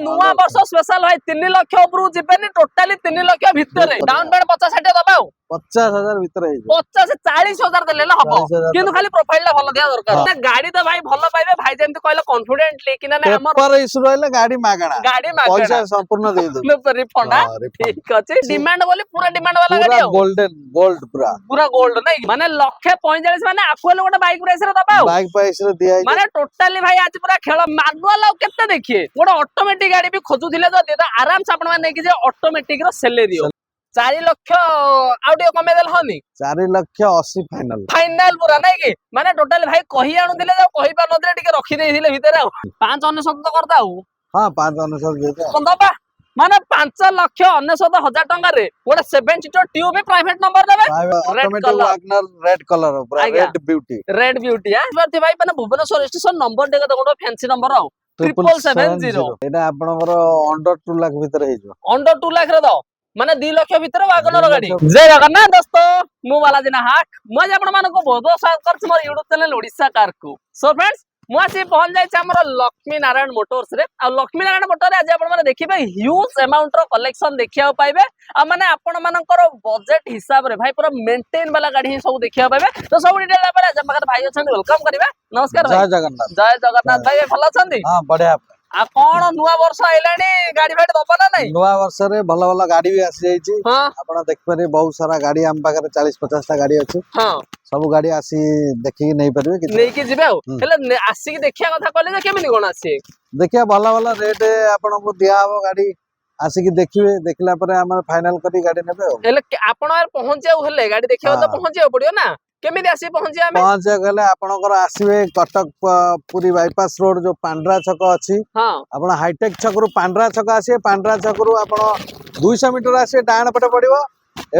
नुआ वर्ष स्पेशल भाई 3 लाख ऊपर जिबेनी टोटाली 3 लाख भितर डाउन पेमेंट 50 60 दबा 50,000 भितर 50 40,000 देले ना हबो 40,000 किंतु खाली प्रोफाइल ला भलो दिया दरकार ना गाड़ी तो भाई भलो पाइबे भाई जेंति कहले कॉन्फिडेंटली कि ना हमर पेपर इशू रहले गाड़ी मागणा गाड़ी मागणा पैसा संपूर्ण दे दो रिफंड ठीक अछि डिमांड बोली पूरा डिमांड वाला गाड़ी पूरा गोल्डन गोल्ड पूरा गोल्ड नहीं माने 145 माने आकुल गोटे बाइक प्राइस रे दबा बाइक प्राइस रे दिया माने टोटली भाई आज पूरा खेल मानुअल आ केते देखिए गोटे ऑटोमेटिक गाड़ी भी खोजुथिले तो देता आराम से आपण माने कि जे ऑटोमेटिक रो सेलेरियो 4 लाख आउटे कमे देल हनी 4,80,000 फाइनल फाइनल पूरा नहीं कि माने टोटली भाई कहि आनु दिले जो कहि पा नदरे टिके रखी देथिले भितरे 5,99 करदा हां 5,99 देता कंदबा माने 5,99,000 टंका रे गोटे 7 सीटर ट्यूब भी प्राइवेट नंबर देबे ऑटोमेटिक वैगनर रेड कलर पूरा रेड ब्यूटी हां बरती भाई माने भुवनेश्वर स्टेशन नंबर देगा तो फेंसी नंबर आ 770 एटा आपनकर अंडर 2 लाख भितर हे जो अंडर 2 लाख रे दो माने 2 लाख भितर वागनर गाड़ी जय जगन्नाथ दोस्तों मु बालाजी नाहक मज आपण मानको बहुत बहुत स्वागत करछ मोर YouTube चैनल ओडिसा कार को सो फ्रेंड्स मु आसी पहुंच जाय छ हमर लक्ष्मी नारायण मोटर्स रे आ लक्ष्मी नारायण मोटर रे आज आपण माने देखिबे ह्यूज अमाउंट रो कलेक्शन देखिया पाइबे आ माने आपण मानकर बजट हिसाब रे भाई पूरा मेंटेन वाला गाड़ी ही सब देखिया पाइबे तो सब डिटेल पर आज हम भाई अछन वेलकम करिबा नमस्कार भाई जय जगन्नाथ भाई भलो छंदी हां बढ़िया आ कोन नुवा वर्ष आइलानी गाड़ी फाड़ी दबा ना नहीं नुवा वर्ष रे भलो भलो गाड़ी भी आसी जाई छी हां आपण देख पारे बहुत सारा गाड़ी हम पाकर 40-50 टा गाड़ी अछि हां सब गाड़ी आसी देखि नहीं परबे कि नहीं कि जिबे हेले आसी कि देखिया कथा कहले जे केमिनि कोन आसी देखिया भलो भलो रेट आपण को दिया हो गाड़ी आसी कि देखिबे देखला परे हमर फाइनल करी गाड़ी नेबे हेले आपण यार पहुंचे हेले गाड़ी देखियो तो पहुंचे पड़ियो ना केमिति आसी पहुंचे हमें पहुंचे गले आपनकर आसीबे कटक पुरी बाईपास रोड जो पांड्रा छक अछि हां आपण हाईटेक छक रु पांड्रा छक आसी पांड्रा छक रु आपण 200 मीटर आसी डाण पटे पड़िबो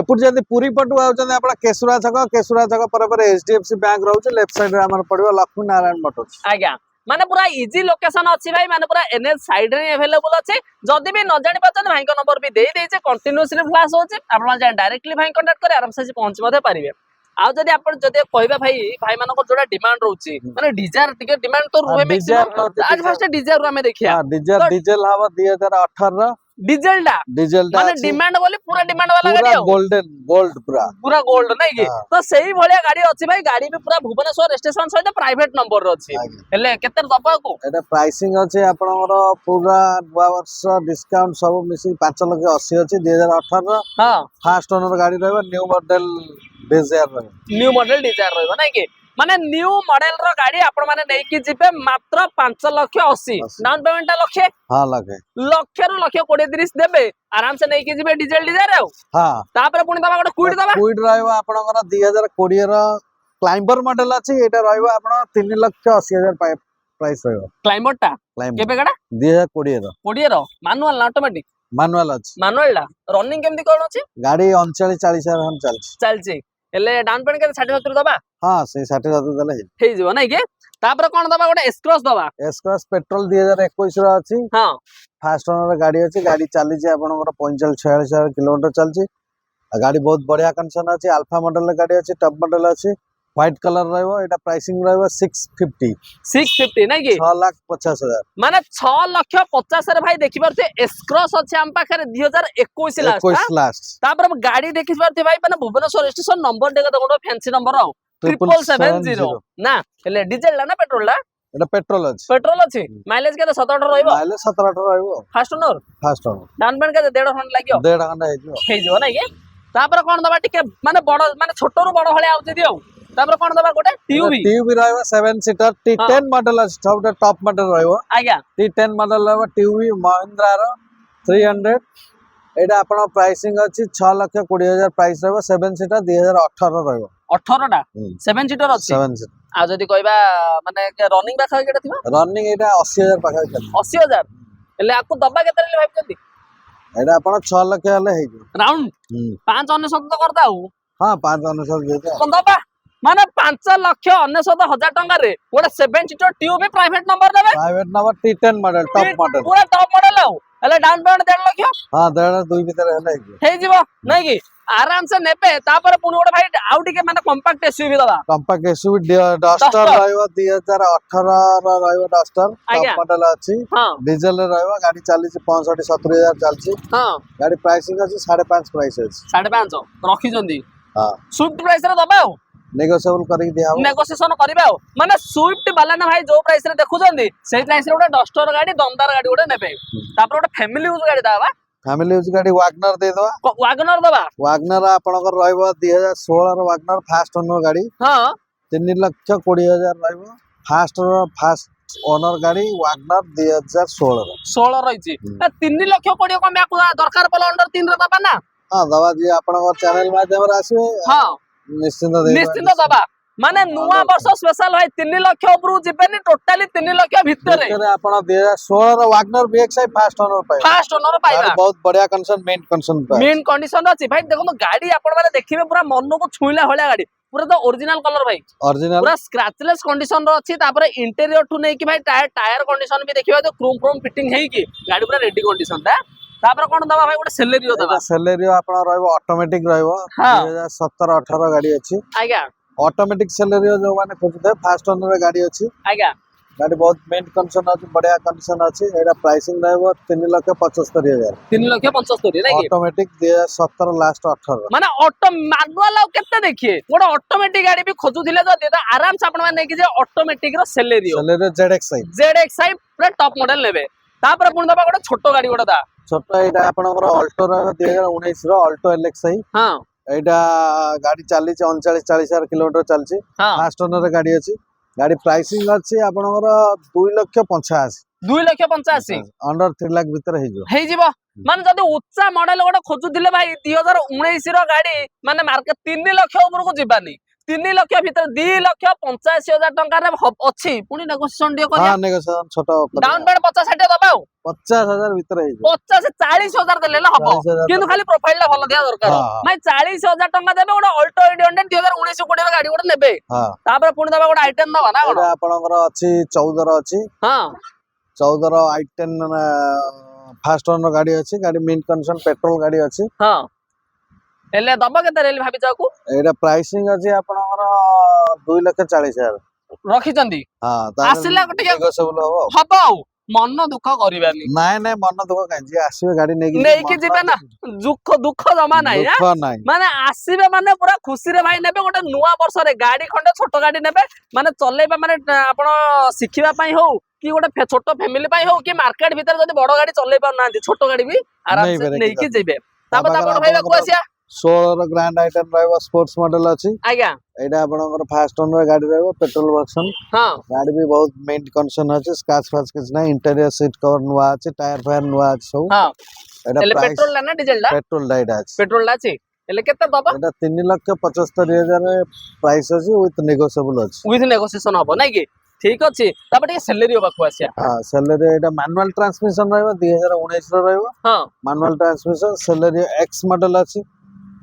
एपुर जदी पुरी पटु आउचन आपण केसुरा छक पर एचडीएफसी बैंक रहउछ लेफ्ट साइड रे हमर पड़िबो लक्ष्मी नारायण मोटर्स आज्ञा माने पूरा इजी लोकेशन अछि भाई माने पूरा एनएच साइड रे अवेलेबल अछि जदी भी न जानि पछन भाई को नंबर भी देई देइछे कंटीन्यूअसली फ्लैश होछि आपण जा डायरेक्टली भाई कांटेक्ट करे आराम से पहुंच मते पारिबे आ जदी आपण जदी कहबा भाई मानको जोडा डिमांड रहउछि माने डिजायर टिके डिमांड तो रुहे मैक्सिमम आज फर्स्ट डिजायर हमें देखिया हां डीजल हवा 2018 डीजल माने डिमांड बोली पूरा डिमांड वाला गाड़ी हो गोल्डन गोल्ड पूरा गोल्ड नहीं कि तो सही भलिया गाड़ी अछि भाई गाड़ी भी पूरा भुवनेश्वर स्टेशन सहित प्राइवेट नंबर रो अछि हेले केते दबा को एटा प्राइसिंग अछि आपनकर पूरा नुवा वर्ष डिस्काउंट सब मिसी 5,80,000 अछि 2018 हां फर्स्ट ओनर गाड़ी रहबा न्यू मॉडल डिजायर रहबा नहीं कि माने न्यू मॉडल रो गाड़ी आपण माने नै कि जिबे मात्र 5,80,000 डाउन पेमेंट लक्षे हां लगे लक्षे रु लक्षे 20-30 देबे आराम से नै कि जिबे डीजल डिजायर हां तापर पुनी दबा गोटे क्विड रहबा आपनकर 2020 रो क्लाइंबर मॉडल अछि एटा रहबा आपण 3,80,000 प्राइस रहबा क्लाइंबर टा केबे गाडा 2020 रो मानुअल ना ऑटोमेटिक मानुअल अछि मानुअल ला रनिंग केमति कोन अछि गाड़ी 39-40,000 हम चलछि एले डाउन पेमेंट के 60-70 दबा हां से 60-70 दले हे जबो नै के तापर कोन दबा गोटे एस क्रॉस पेट्रोल 2021 रो अछि हां फास्ट ओनर गाड़ी अछि गाड़ी चाली जे आपनकर 45-46,000 किलोमीटर चलछि गाड़ी बहुत बढ़िया कंडीशन अछि अल्फा मॉडल गाड़ी अछि टॉप मॉडल अछि व्हाइट कलर रहबो एटा प्राइसिंग रहबो 650 नै कि 6,50,000 माने 6,50,000 रे भाई देखि परते एस क्रॉस अछि हम पाखरे 2021 लास्ट तापर गाड़ी देखि परते भाई माने भुवनेश्वर स्टेशन नंबर देगा तो गोटे फैंसी नंबर आ 770 ना हेले डीजल ला ना पेट्रोल ला एटा पेट्रोल अछि माइलेज के तो 17-18 रहइबो माइलेज 17-18 रहइबो फास्ट ओनर डाउन पेमेंट के 1.5 घंटा लागियो 1.5 घंटा हे जो नै के तापर कोन दबा टिके माने बड़ माने छोटो रु बड़ हले आउछि दियो तापर कोन दबा गोटे टीयूबी रहबा 7 सीटर T10 मॉडल अछि सबटा टॉप मॉडल रहइबो आज्ञा T10 मॉडल रहबा टीयूबी महिंद्रा रो 300 एटा आपण प्राइसिंग अछि 6,20,000 प्राइस रहबा 7 सीटर 2018 रहइबो 18 टा 7 सीटर अछि 7 सीटर आ जदी कहबा माने रनिंग बाखा केटा थिबा रनिंग एटा 80,000 पाखा 80,000 एले आकु दबा केते ले भाबचंती एटा आपण 6 लाख हेले हे राउंड 5,99 तो करदा हूं हां 5,99 देते कोन दबा ମାନେ 5,99,000 ଟଙ୍କା ରେ ଗୋଟେ 7 सीटर ट्यूब प्राइवेट नंबर देबे private number T10 model top model पूरा टॉप मॉडल आउ हेले डाउन पेमेंट 1.5 लाख हां 1.5 भीतर हे जीवो नै कि आराम से नेबे तापर पुनी गोटे भाई आउ टिके माने कॉम्पैक्ट एसयूवी दबा कॉम्पैक्ट एसयूवी डस्टर रहइबो 2018 रो रहइबो डस्टर आज्ञा। टॉप मॉडल अछि हां डीजल रे रहइबो गाड़ी चाली 65-70,000 चालची हां गाड़ी प्राइसिंग अछि 5.5 प्राइस अछि 5.5 रखी जंदी हां स्विफ्ट प्राइस रे दबा आउ नेगोशिएबल करी दिया हो नेगोशिएशन करिबा आउ माने स्विफ्ट वाला ना भाई जो प्राइस रे देखु जंदी सेही प्राइस रे गोटे डस्टर गाड़ी दमदार गाड़ी गोटे नेबे तापर गोटे फैमिली यूज गाड़ी दाबा फैमिली यूज गाड़ी वागनर दे दवा वागनर दबा वागनर आपनकर रहइबो 2016 रो वागनर फास्ट ओनर गाड़ी हां 3,20,000 रहइबो फास्ट ओनर गाड़ी वागनर 2016 रो 16 रहिची 3 लाख कोडी को मैं दरकार पला अंडर 3 रे दबा ना हां दवा जी आपनकर चैनल माध्यम रे आसीबे हां निश्चिंत दबा माने नुवा वर्ष स्पेशल भाई 3 लाख ऊपर जिबेनी टोटली 3 लाख भितर आपण 2016 रो वागनर बीएक्सआई फास्ट ओनर पाइबा बहुत बढ़िया कंडीशन मेन कंडीशन अछि भाई देखो गाड़ी आपण माने देखिबे पूरा मन को छुइला होला गाड़ी पूरा तो ओरिजिनल कलर भाई ओरिजिनल पूरा स्क्रैचलेस कंडीशन रो अछि तापर इंटीरियर टू नै कि भाई टायर कंडीशन भी देखिबा तो क्रोम फिटिंग है कि गाड़ी पूरा रेडी कंडीशन ता तापर कोन दबा भाई गोटे सेलेरियो दबा सेलेरियो आपण रहइबो ऑटोमेटिक रहइबो 2017-18 गाड़ी अछि आज्ञा ऑटोमेटिक सेलेरियो जो माने खोजते फास्ट ओनर गाड़ी अछि आज्ञा गाड़ी बहुत मेंट कंडीशन अछि बढ़िया कंडीशन अछि एडा प्राइसिंग रहइबो 3,75,000 3,75,000 नै कि ऑटोमेटिक 2017 लास्ट 18 माने ऑटो मैनुअल केते देखिए गोटे ऑटोमेटिक गाड़ी भी खोजुथिले तो आराम से आपण माने कि जे ऑटोमेटिक रो सेलेरियो ZXi पूरा टॉप मॉडल लेबे तापर पुन दबा गोटे छोटो गाड़ी गोटे दा छोटो एटा आपनकर अल्टो रो 2019 रो अल्टो LXi हां एटा गाड़ी चाली 39-40,000 किलोमीटर चलची फास्ट ओनर गाड़ी अछि गाड़ी प्राइसिंग अछि आपनकर 2,85,000 2,85,000 अंडर 3 लाख भीतर हे जीवो माने जदी उच्चा मॉडल गोटे खोजुथिले भाई 2019 रो गाड़ी माने मार्केट 3 लाख ऊपर को जिबानी 3 लाख भीतर 2,85,000 टंका रे अछि पुनी नेगोशिएशन दियो करिया हां नेगोशिएशन छोटो डाउन पेमेंट 50-60 दबा 50,000 भीतर 50-40,000 देले ना हबो किंतु खाली प्रोफाइल ला भलो दिया दरकार भाई 40,000 टंका देबे गोटे अल्टो 800 2019 कोडी गाड़ी गोटे नेबे तापर पुनी दबा गोटे i10 दबा ना एटा आपनकर अछि 14 रो अछि हां 14 रो i10 फास्ट ओनर गाड़ी अछि गाड़ी मेन कंडीशन पेट्रोल गाड़ी अछि हां एले दबा केते रेल भाबी जाकू एटा प्राइसिंग अछि आपनकर 2,40,000 रखी चंदी हां आसिला गोटे नेगोशिएबल हबो मन दुख करिबानी नाय मन दुख काई जे आसीबे गाड़ी नेकी जिबे ना दुख जमा नाही माने आसीबे माने पूरा खुशी रे भाई नेबे गोटे नुवा वर्ष रे गाड़ी खंडे छोटो गाड़ी नेबे माने चलेबा माने आपण शिखिबा पई हो कि गोटे छोटो फैमिली पई हो कि मार्केट भीतर जदी बड़ गाड़ी चलै पार नांती छोटो गाड़ी भी आराम से नेकी जिबे तापर आपण भाई को आसिया 16 रो ग्रैंड आइटम रहबो स्पोर्ट्स मॉडल अछि आज्ञा एटा आपनकर फास्ट ओनर गाड़ी रहबो पेट्रोल वर्जन हां गाड़ी भी बहुत मेंट कंडीशन अछि स्क्रैच फाच किछ ना इंटीरियर सीट कवर नुवा अछि टायर फायर नुवा अछि सब हां एटा एले पेट्रोल ला ना डीजल ला पेट्रोल डाइट अछि पेट्रोल ला अछि एले केते दबा एटा 3,75,000 प्राइस अछि विथ नेगोशिएबल अछि विथ नेगोशिएशन हबो नै कि ठीक अछि तापर टे सेलेरियो बाकू आसिया हां सेलेरियो एटा मैनुअल ट्रांसमिशन रहबो 2019 रो रहबो हां manual transmission Celerio x model अछि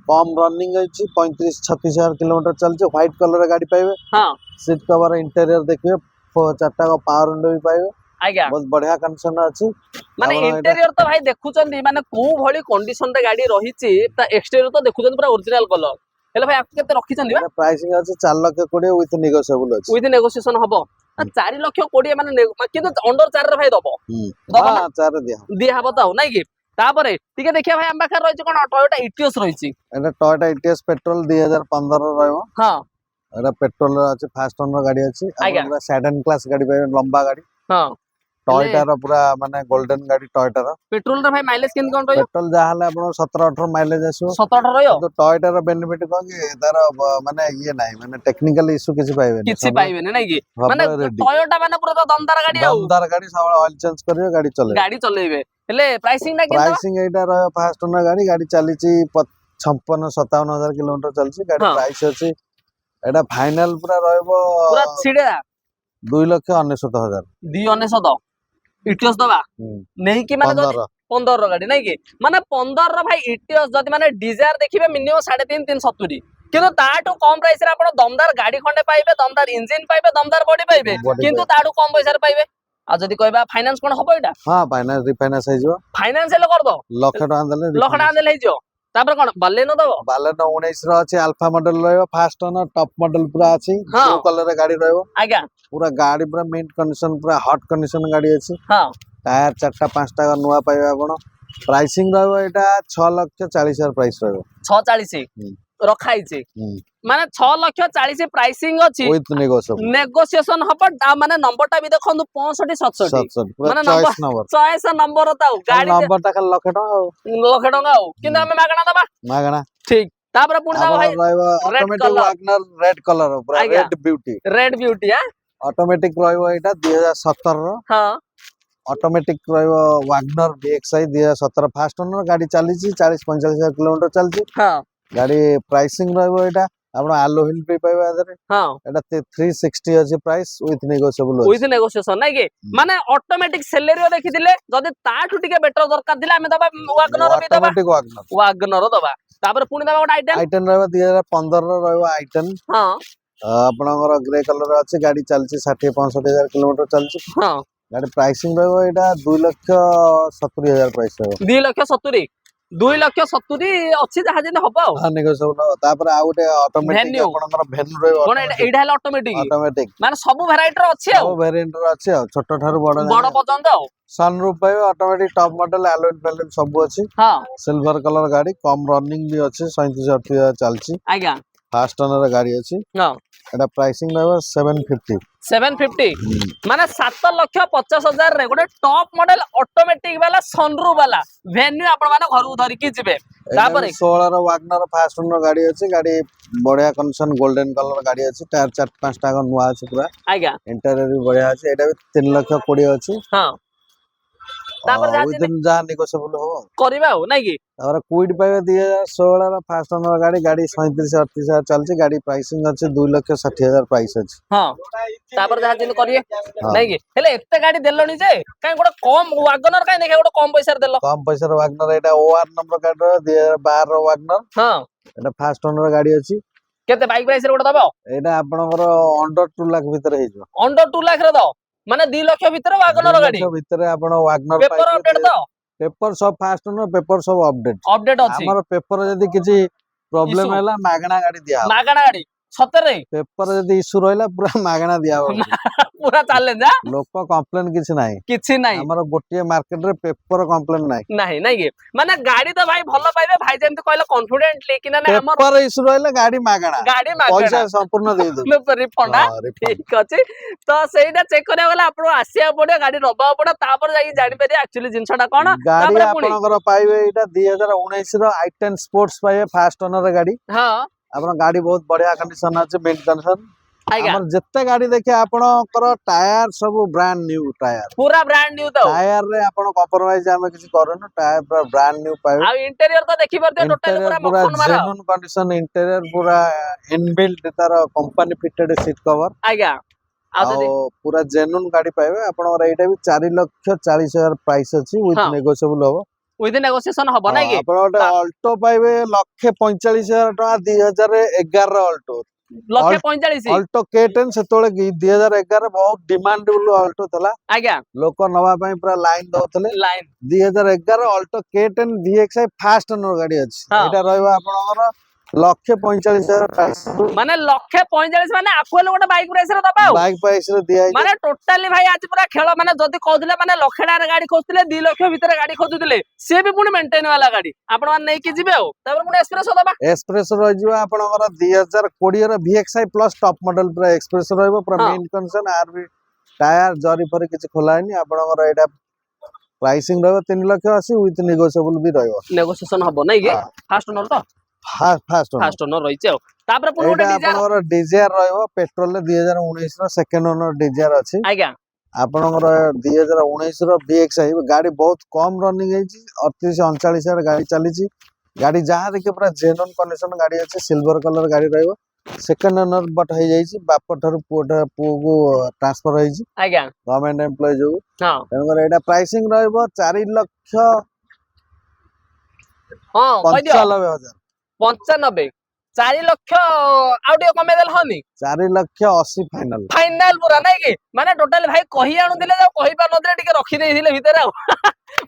कम रनिंग अछि 35-36,000 किलोमीटर चलचे व्हाइट कलर गाड़ी पाइबे हां सीट कवर इंटीरियर देखिए चारटा का पावर विंडो भी पाइबे आज्ञा बहुत बढ़िया कंडीशन अछि माने इंटीरियर तो भाई देखुचंदी माने को भली कंडीशन रे गाड़ी रहिची ता एक्सटीरियर तो देखुचंदी पूरा ओरिजिनल कलर हेले भाई आपके केते रखिचंदी बा प्राइसिंग अछि 4,20,000 विथ नेगोशिएबल अछि विथ नेगोशिएशन हबो 4,20,000 माने किंतु अंडर 4 रे भाई दबो हां 4 दिया हबो त नै कि तापरे टिके देखिया भाई हम पाखर रहिछ कोन टोयोटा इटियोस रहिची एटा टोयोटा इटियोस पेट्रोल 2015 रो रहबो हां एटा पेट्रोल अछि फास्ट ओनर गाड़ी अछि पूरा सेडान क्लास गाड़ी पाइबे लंबा गाड़ी हां टोयोटा रो पूरा माने गोल्डन गाड़ी टोयोटा रो पेट्रोल रे भाई माइलेज केन कोन रहियो पेट्रोल जाहले आपण 17-18 माइलेज आसो 17-18 रहियो तो टोयोटा रो बेनिफिट कोन कि तार माने ये नाही माने टेक्निकल इशू किछि पाइबे नै कि माने टोयोटा माने पूरा तो दमदार गाड़ी आउ दमदार गाड़ी सब ऑयल चेंज करियो गाड़ी चलेबे हेले प्राइसिंग ना प्राइसिंग एटा रह फास्ट ओनर गाड़ी चलीची 56-57,000 किलोमीटर चलची गाड़ी प्राइस अछि एटा फाइनल पूरा रहबो पूरा छिडा 2,99,000 2,99 इटियोस दबा नै कि माने 15 रो गाड़ी नै कि माने 15 रो भाई इटियोस जदी माने डिजायर देखिबे मिनिमम 3.5-370 কিন্তু ତାଠୁ କମ ପ୍ରାଇସ ରେ ଆପଣ ଦମଦାର ଗାଡି ଖଣ୍ଡେ ପାଇବେ, ଦମଦାର ଇଞ୍ଜିନ ପାଇବେ, ଦମଦାର ବଡି ପାଇବେ, କିନ୍ତୁ ତାଠୁ କମ ପଇସାରେ ପାଇବେ। ଆଉ ଯଦି କହିବା ଫାଇନାନ୍ସ କଣ ହବ ଏଇଟା? ହଁ ଫାଇନାନ୍ସ ରିଫାଇନାନ୍ସ ହେଇଯିବ। ଫାଇନାନ୍ସ ହେଲେ କରିଦବ, ଲକ୍ଷ ଟଙ୍କା ଦେଲେ ଲକ୍ଷ ଟଙ୍କା ଦେଲେ ହେଇଯିବ। ତାପରେ କଣ ବାଲେନୋ ଦବ? ବାଲେନୋ 19 ର ଅଛି, ଆଲଫା ମଡେଲ ରହିବ, ଫାଷ୍ଟ ଓନର ଟପ ମଡେଲ ପୁରା ଅଛି, ହଁ। ବ୍ଲୁ କଲର ରେ ଗାଡି ରହିବ। ଆଜ୍ଞା ପୁରା ଗାଡି ପୁରା ମିଣ୍ଟ କଣ୍ଡିସନ, ପୁରା ହଟ୍ କଣ୍ଡିସନ ଗାଡି ଅଛି। ହଁ टायर 4टा 5टा ନୂଆ ପାଇବେ ଆପଣ। प्राइसिंग रहबो एटा 6,40,000 प्राइस रहबो। 640 रखा ହେଇଛି ମାନେ 6,40,000 प्राइसिंग ଅଛି विथ नेगोशिएबल। नेगोशिएशन हबो माने नंबर टा भी देखंतु 65 67 पूरा माने चॉइस नंबर चॉइस नंबर ताऊ गाड़ी नंबर टा खाली लाख टका लाख टका आउ किंतु हमें मागणा दबा मागणा ठीक। तापर पुणी दबा भाई रहबो ऑटोमेटिक वैगनर रेड कलर पूरा रेड ब्यूटी हां ऑटोमेटिक रहबो एटा 2017 रो। हां ऑटोमेटिक रहबो वैगनर VXI 2017 फास्ट ओनर गाड़ी चली 40-45,000 किलोमीटर चलची। हां गाड़ी प्राइसिंग रहबो एटा आपण आलो हिल पे पाइबा आदरे। हां एटा 360 अछि प्राइस विथ नेगोशिएबल नै के माने ऑटोमेटिक सेलेरियो देखिथिले जदी ताठू टिके बेटर दरकार दिले हमें दबा वैगनर भी दबा ऑटोमेटिक वैगनर दबा। तापर पुणी दबा गोटा आइटन रहबो 2015 रो रहबो आइटन। हां आपनकर ग्रे कलर अछि गाड़ी चलची 60-65,000 किलोमीटर चलची। हां गाड़ी प्राइसिंग रहबो एटा 2,70,000 प्राइस रहबो। 2,70,000 2,70,000 अछि जहा जने हबो हां नेगोशिएबल। तापर आ गुटे ऑटोमेटिक आपनकर भेन्यू रहबो कोन एडा हला ऑटोमेटिक माने सब वैरायटी रो अछि सब वेरिएंट रो अछि छोट ठारू बड़ पसंद आ सनरूफ पाइबो ऑटोमेटिक टॉप मॉडल एलॉय वेलॉय सब अछि। हां सिल्वर कलर गाड़ी कम रनिंग भी अछि 37,38,000 चलची। आज्ञा फास्ट ओनर गाड़ी अछि। हां एटा प्राइसिंग रहबो 750 माने 7,50,000 रे गोटे टॉप मॉडल ऑटोमेटिक वाला सनरूफ वाला वेन्यू आपण माने घर को धरि की जिवे। तापर 16 रो वैगनर फास्ट ओनर गाड़ी अछि। गाड़ी बढ़िया कंडीशन गोल्डन कलर गाड़ी अछि। टायर 4-5टा नुआ अछि पूरा आज्ञा इंटीरियर भी बढ़िया अछि। एटा भी 3,20,000 अछि। हां तापर विदिन जा नेगोशिएबल हो करबा हो नै की। तापर क्विड पाइबे 2016 रो फास्ट ओनर गाड़ी 37,38,000 चलची। गाड़ी प्राइसिंग अछि 2,60,000 प्राइस अछि। हां तापर जा जिन करिए नै की हेले एते गाड़ी देलोनी जे काई गोटे कम वैगनर काई देखा गोटे कम पैसा रे देलो। कम पैसा रो वैगनर एटा ओआर नंबर गाड़ी रो 2012 रो वैगनर। हां एटा फास्ट ओनर गाड़ी अछि। केते बाइक प्राइस रे गोटे दबो एटा आपनकर अंडर 2 लाख भीतर हेजो। अंडर 2 लाख रे दो माने 2 लाख भीतर वैगनर गाड़ी 2 लाख भीतर आपण वैगनर पेपर अपडेट दो पेपर सब फास्ट ओनर पेपर सब अपडेट अछि। हमर पेपर जदी किछि प्रॉब्लम हैला मागणा गाड़ी दिया मागणा गाड़ी सतरे पेपर जदी इशू रहला पूरा मागणा दिया हो पूरा चाले जा लोक कंप्लेन किछि नाही हमर गोटिए मार्केट रे पेपर कंप्लेन नाही नाही नाही के माने गाड़ी तो भाई भलो पाइबे भाई जेंत कहले कॉन्फिडेंटली कि ना हमर पेपर इशू रहला गाड़ी मागणा पैसा संपूर्ण दे दो रिफंड ठीक अछि। तो सेइडा चेक करे वाला आपन आसिया पड़े गाड़ी रबा पड़े तापर जाई जानि पेरे एक्चुअली जिंसटा कोन गाड़ी आपनकर पाइबे एटा 2019 रो i10 स्पोर्ट्स पाइबे फास्ट ओनर गाड़ी। हां आपन गाड़ी बहुत बढ़िया कंडीशन अछि मेंट कंडीशन। आज्ञा हमर जत्ते गाड़ी देखि आपनकर टायर सब ब्रांड न्यू टायर पूरा ब्रांड न्यू तो टायर रे आपन कॉम्प्रोमाइज हम किछि करनु टायर पूरा ब्रांड न्यू पाइबे। आ इंटीरियर तो देखि परते टोटल पूरा मक्खन मारा जेन्युइन कंडीशन इंटीरियर पूरा इनबिल्ट तार कंपनी फिटेड सीट कवर आज्ञा आ पूरा जेन्युइन गाड़ी पाइबे। आपनकर एटा भी 4,40,000 प्राइस अछि विथ नेगोशिएबल हो विद नेगोशिएशन हबो नै की। आपन ओटा अल्टो पाइबे 1,45,000 टका 2011 रो अल्टो 1,45,000 अल्टो K10 सेतोले 2011 बहुत डिमांडेबल अल्टो थला आज्ञा लोक नवा पई पूरा लाइन दउतले line 2011 Alto K10 VXI first owner गाड़ी अछि। एटा रहबा आपनकर 1,45,000 प्राइस माने 1,45,000 माने आकुल गोटे बाइक प्राइस रे दबा बाइक प्राइस रे दिया माने टोटली भाई आज पूरा खेल माने जदी कहउतले माने लक्षडार गाड़ी खोजतले 2 लाख भीतर गाड़ी खोजुतले से भी पुनी मेंटेन वाला गाड़ी आपण मान नै कि जिवे हो तापर पुनी एक्सप्रेस दबा एक्सप्रेस रह जिवा आपनकर 2020 रो VXI प्लस टॉप मॉडल पूरा एक्सप्रेस रहबो पूरा मेन कंडीशन आर भी टायर जरी पर किछि खोलाइनी आपनकर एटा प्राइसिंग रहबो 3,80,000 विथ नेगोशिएबल भी रहबो नेगोशिएशन हबो नै के फास्ट ओनर तो फास्ट ओनर रहिছে आ तापर पुनी गोटे डिजायर आपनकर डिजायर रहबो पेट्रोल रे 2019 रो सेकंड ओनर डिजायर अछि। आज्ञा आपनकर 2019 रो VXI गाड़ी बहुत कम रनिंग हेछि 38-39,000 गाड़ी चलीछि। गाड़ी जहां देखि पूरा जेन्युइन कंडीशन गाड़ी अछि सिल्वर कलर गाड़ी रहबो सेकंड ओनर बट हे जाइछि बाप ठारू पुओटा पुओ को ट्रांसफर हेछि आज्ञा गवर्नमेंट एम्प्लॉय जो हां तनकर एटा प्राइसिंग रहबो 4,95,000 95 4 ଲକ୍ଷ ଆଉ ଟିକେ କମେଇ ଦେଲେ ହନି 4,80,000 ଫାଇନାଲ। फाइनाल पूरा नहीं कि माने टोटल भाई कही आनुथिले जो कहि पारनथिले टिके रखि देइथिले भितर आ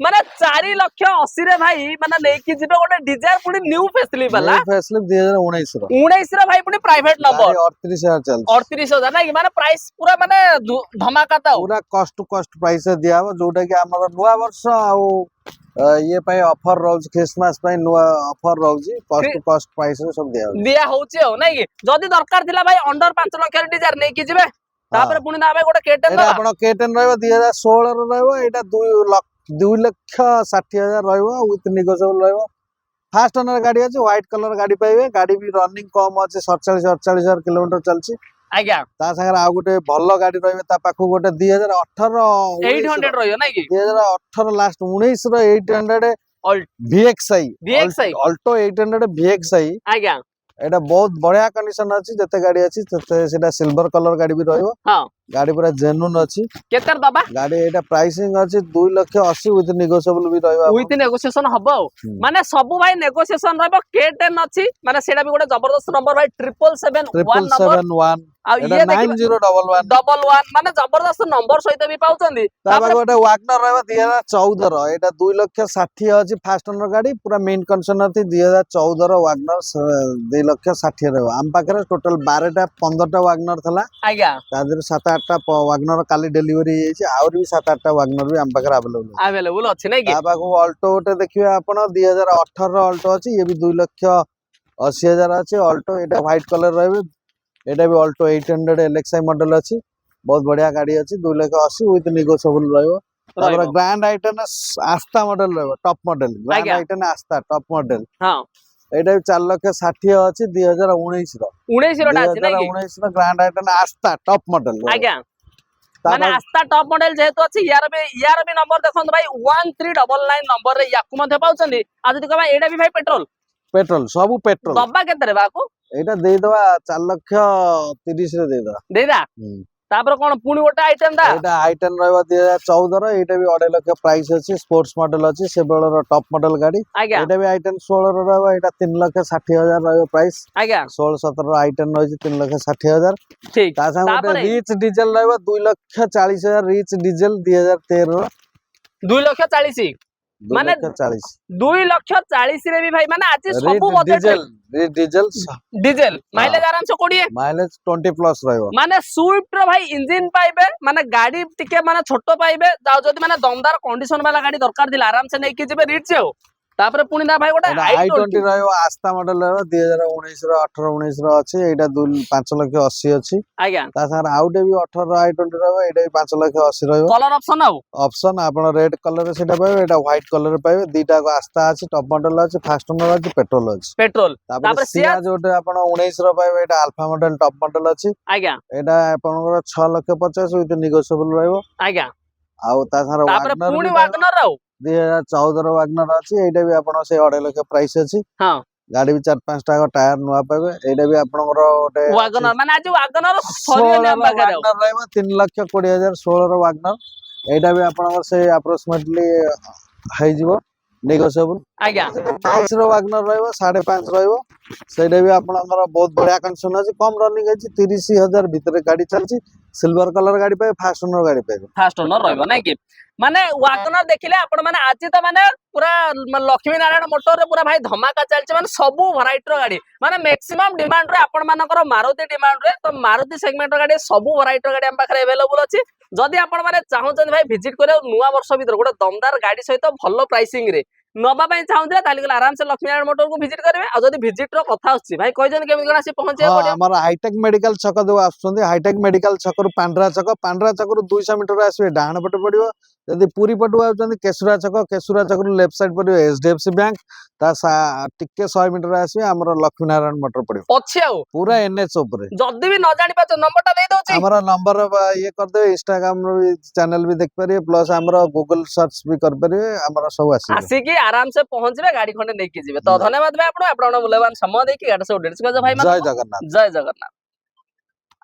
माने 4,80,000 रे भाई माने लेकी जिबे गोटे डिजायर पुनी न्यू फेसलिप वाला न्यू फेसलिप 2019 रो 19 रे भाई पुनी प्राइवेट नंबर 38,000 चल 38,000 नहीं कि माने प्राइस पूरा माने धमाका था पूरा कॉस्ट टू कॉस्ट प्राइस दिया हो जोटा कि हमर नुवा वर्ष आउ ये पई ऑफर रोज क्रिसमस पई नुवा ऑफर रोज कॉस्ट टू कॉस्ट प्राइस सब दिया होची हो नहीं कि जदी दरकार थिला भाई अंडर 5 लाख रे डिजायर नहीं कि जिबे तापर पुनी ना भाई गोटे केटन एटा आपण केटन रहबो 2016 रो रहबो एटा 2,60,000 रहबो विथ नेगोशिएबल रहबो। फास्ट ओनर गाड़ी अछि व्हाइट कलर गाड़ी पाइबे गाड़ी भी रनिंग कम अछि 47,000 किलोमीटर चलछि आज्ञा ता संगे आ गोटे भल्लो गाड़ी रहबे ता पाखु गोटे 2018 800 रहियो नहीं कि 2018 लास्ट 19 रो 800 VXI अल्टो 800 VXI आज्ञा एटा बहुत बढ़िया कंडीशन अछि जते गाड़ी अछि तते सेटा सिल्वर कलर गाड़ी भी रहबो। हां गाड़ी पूरा जेन्युइन अछि केतर बाबा गाड़ी एटा प्राइसिंग अछि 2,80,000 विथ नेगोशिएबल भी रहबो विथ नेगोशिएशन हबो माने सब भाई नेगोशिएशन रहबो K10 अछि माने सेटा भी गोटे जबरदस्त नंबर भाई 777 777 आ ये 9011 माने जबरदस्त नंबर सहित भी पाउचंदी ताबा गोटे वागनर रहबो 2014 रो एटा 2,60,000 अछि फास्ट ओनर गाड़ी पूरा मेन कंडीशन अछि 2014 रो वागनर 2,60,000 रहबो हम पाखरे टोटल 12टा 15टा वागनर थला आज्ञा तादर 7-8टा वागनर काली डिलीवरी हेछि और भी 7-8टा वागनर भी हम पाखरे अवेलेबल अछि नै कि ताबा को अल्टो ओटे देखिबे आपण 2018 रो अल्टो अछि ये भी 2,80,000 अछि अल्टो एटा व्हाइट कलर रहबे एटा भी अल्टो 800 LXI मॉडल अछि बहुत बढ़िया गाड़ी अछि 2,80,000 विथ नेगोशिएबल रहबो। तापर ग्रैंड आइटन आस्था मॉडल रहबो टॉप मॉडल ग्रैंड आइटन आस्था टॉप मॉडल हां एटा भी 4,60,000 अछि 2019 रो 19 रो अछि नै कि 2019 रो ग्रैंड आइटन आस्था टॉप मॉडल आज्ञा माने आस्था टॉप मॉडल जेहेतु अछि यार भी नंबर देखन भाई 1399 नंबर रे याकु मध्ये पाउचंदी आ जदी कहबा एडा भी भाई पेट्रोल सब पेट्रोल दब्बा केतरे बाकू एटा देई दवा 4,30,000 रे देदा तापर कोन पुनी गोटा आइटम दा एटा आइटम रहबो 2014 रो एटा भी 2.5 लाख प्राइस अछि स्पोर्ट्स मॉडल अछि से बेलर टॉप मॉडल गाड़ी एटा भी आइटम 16 रो रहबो एटा 3,60,000 रहबो प्राइस आज्ञा 16-17 रो आइटम रहै 3,60,000 ठीक ता संग रिच डीजल रहबो 2,40,000 रिच डीजल 2013 रो 2,40,000 माने 2,40,000 रे भी भाई माने आज सब डीजल माइलेज आराम से कोडिए माइलेज 20 प्लस रहबो माने स्विफ्ट रो भाई इंजन पाइबे माने गाड़ी टिके माने छोटो पाइबे जदी माने दमदार कंडीशन वाला गाड़ी दरकार दिला आराम से नै कि जेबे रिच हो तापर पुनी ना भाई गोटे i20 रहबो आस्था मॉडल रहबो 2019 रो 18-19 रो अछि एटा 5,80,000 अछि आज्ञा ता संग आउटे भी 18 रो i20 रहबो एटा भी 5,80,000 रहबो कलर ऑप्शन आपण रेड कलर सेटा पाइबे एटा व्हाइट कलर पाइबे दीटा को आस्था अछि टॉप मॉडल अछि फास्ट ओनर अछि पेट्रोल तापर सिया जोटे आपण 19 रो पाइबे एटा अल्फा मॉडल टॉप मॉडल अछि आज्ञा एटा आपनकर 6,50,000 विथ नेगोशिएबल रहबो आज्ञा आउ ता संग वागनर पुनी वागनर रो 2014 रो वागनर अछि एटा भी आपण से 2.5 लाख प्राइस अछि हां गाड़ी भी 4-5 टा टायर नुवा पाबे एटा भी आपनकर ओटे वागनर माने आज वागनर सरियो ने बागरे वागनर रहबो 3,20,000 16 रो वागनर एटा भी आपनकर से अप्रोक्सीमेटली हाई जीवो नेगोशिएबल आज्ञा 5 रो वागनर रहबो 5.5 रहबो सेटा भी आपनकर बहुत बढ़िया कंडीशन अछि कम रनिंग अछि 30,000 भीतर गाड़ी चलछि सिल्वर कलर गाड़ी पे फास्ट ओनर गाड़ी पे फास्ट ओनर रहबो नै कि माने वागनर देखिले आपण माने आज तो माने पूरा लक्ष्मी नारायण मोटर रे पूरा भाई धमाका चलছে माने सब वैरायटी रो गाड़ी माने मैक्सिमम डिमांड रे आपण मानकर मारुति डिमांड रे तो मारुति सेगमेंट रो गाड़ी सब वैरायटी रो गाड़ी हम पाखरे अवेलेबल अछि जदी आपण माने चाहउछन भाई विजिट करे नुवा वर्ष भीतर गोटे दमदार गाड़ी सहित भलो प्राइसिंग रे नबा पई चाहउथिला ताली गला आराम से लक्ष्मी नारायण मोटर को विजिट करबे आ जदी विजिट रो कथा अछि भाई कहि जन केमि कोन आसी पहुंचे पड़ियो हमर हाईटेक मेडिकल छक दो आछुंदी हाईटेक मेडिकल छक रु पांड्रा छक रु 200 मीटर आसीबे डाहण पटे पड़ियो यदि पूरी पटु आउचंदी केसुरा छक रु लेफ्ट साइड पड़ियो एचडीएफसी बैंक ता टिके 100 मीटर आसीबे हमर लक्ष्मी नारायण मोटर पड़ियो अछि आउ पूरा एनएच ऊपर जदी भी न जानि पाछ नंबर ता दे दोछि हमर नंबर ये कर दे इंस्टाग्राम रो चैनल भी देख परिए प्लस हमर गूगल सर्च भी कर परिए हमर सब आसी कि आराम से पहुंचबे गाड़ी खंडे नै कि जिवे तो धन्यवाद भाई आपण मूल्यवान समय दे कि गाड़ी से उडेट्स भाई जय जगन्नाथ।